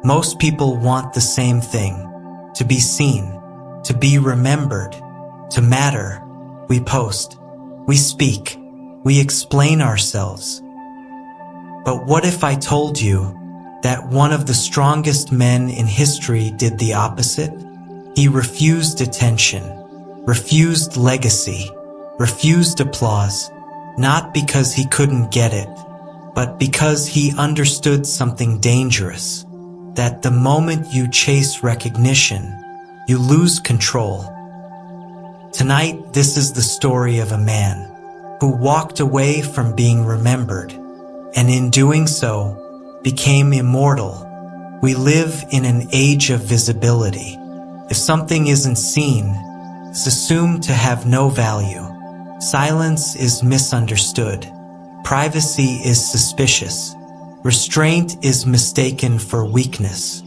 Most people want the same thing: to be seen, to be remembered, to matter. We post, we speak, we explain ourselves. But what if I told you that one of the strongest men in history did the opposite? He refused attention, refused legacy, refused applause, not because he couldn't get it, but because he understood something dangerous, that the moment you chase recognition, you lose control. Tonight, this is the story of a man who walked away from being remembered, and in doing so, became immortal. We live in an age of visibility. If something isn't seen, it's assumed to have no value. Silence is misunderstood. Privacy is suspicious. Restraint is mistaken for weakness.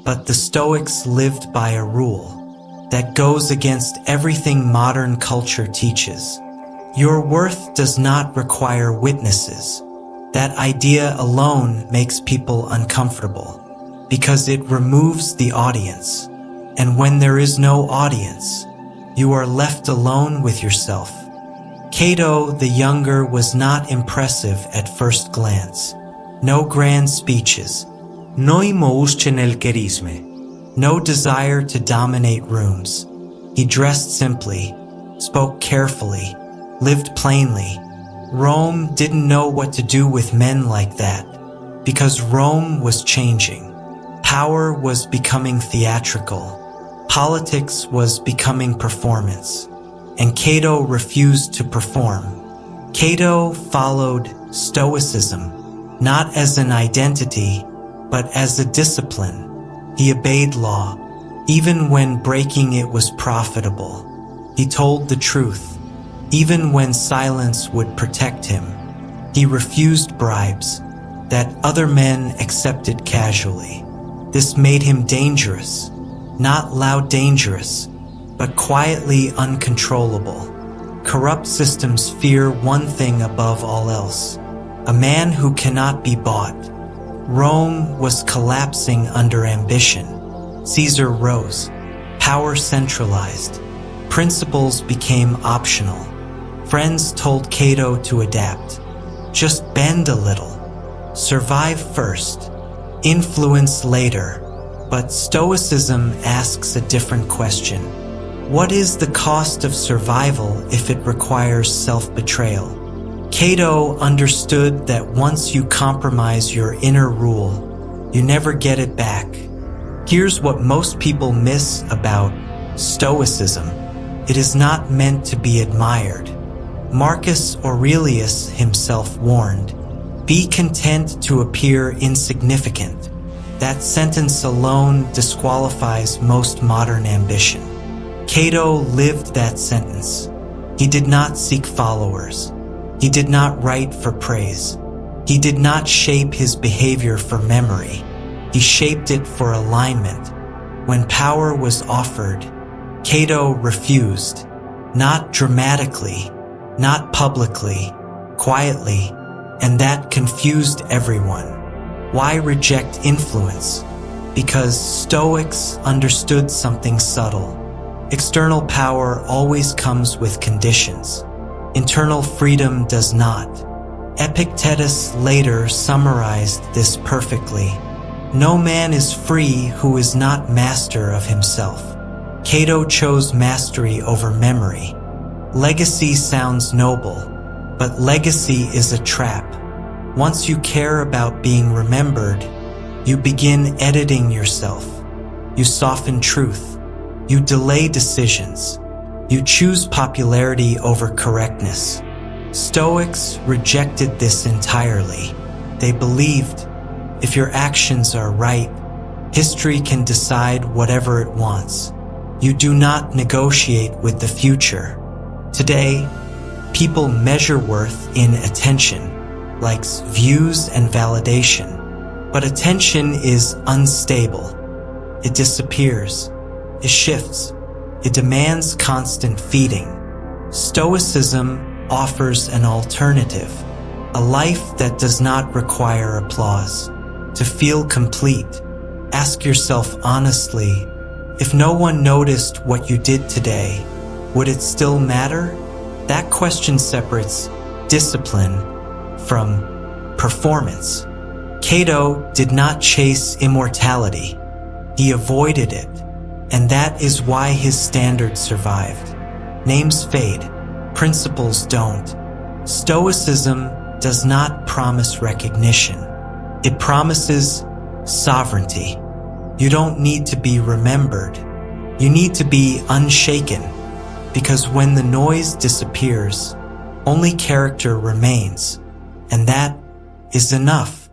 But the Stoics lived by a rule that goes against everything modern culture teaches. Your worth does not require witnesses. That idea alone makes people uncomfortable because it removes the audience. And when there is no audience, you are left alone with yourself. Cato the Younger was not impressive at first glance. No grand speeches. No imous en el charisme. No desire to dominate rooms. He dressed simply, spoke carefully, lived plainly. Rome didn't know what to do with men like that, because Rome was changing. Power was becoming theatrical. Politics was becoming performance, and Cato refused to perform. Cato followed Stoicism, not as an identity, but as a discipline. He obeyed law, even when breaking it was profitable. He told the truth, even when silence would protect him. He refused bribes that other men accepted casually. This made him dangerous. Not loud dangerous, but quietly uncontrollable. Corrupt systems fear one thing above all else: a man who cannot be bought. Rome was collapsing under ambition. Caesar rose. Power centralized. Principles became optional. Friends told Cato to adapt. Just bend a little. Survive first. Influence later. But Stoicism asks a different question. What is the cost of survival if it requires self-betrayal? Cato understood that once you compromise your inner rule, you never get it back. Here's what most people miss about Stoicism. It is not meant to be admired. Marcus Aurelius himself warned, "Be content to appear insignificant." That sentence alone disqualifies most modern ambition. Cato lived that sentence. He did not seek followers. He did not write for praise. He did not shape his behavior for memory. He shaped it for alignment. When power was offered, Cato refused. Not dramatically, not publicly, quietly, and that confused everyone. Why reject influence? Because Stoics understood something subtle. External power always comes with conditions. Internal freedom does not. Epictetus later summarized this perfectly. No man is free who is not master of himself. Cato chose mastery over memory. Legacy sounds noble, but legacy is a trap. Once you care about being remembered, you begin editing yourself. You soften truth. You delay decisions. You choose popularity over correctness. Stoics rejected this entirely. They believed, if your actions are right, history can decide whatever it wants. You do not negotiate with the future. Today, people measure worth in attention, likes, views, and validation. But attention is unstable. It disappears. It shifts. It demands constant feeding. Stoicism offers an alternative, a life that does not require applause. To feel complete, Ask yourself honestly, if no one noticed what you did today, would it still matter? That question separates discipline from performance. Cato did not chase immortality. He avoided it, and that is why his standards survived. Names fade, principles don't. Stoicism does not promise recognition. It promises sovereignty. You don't need to be remembered. You need to be unshaken, because when the noise disappears, only character remains, and that is enough.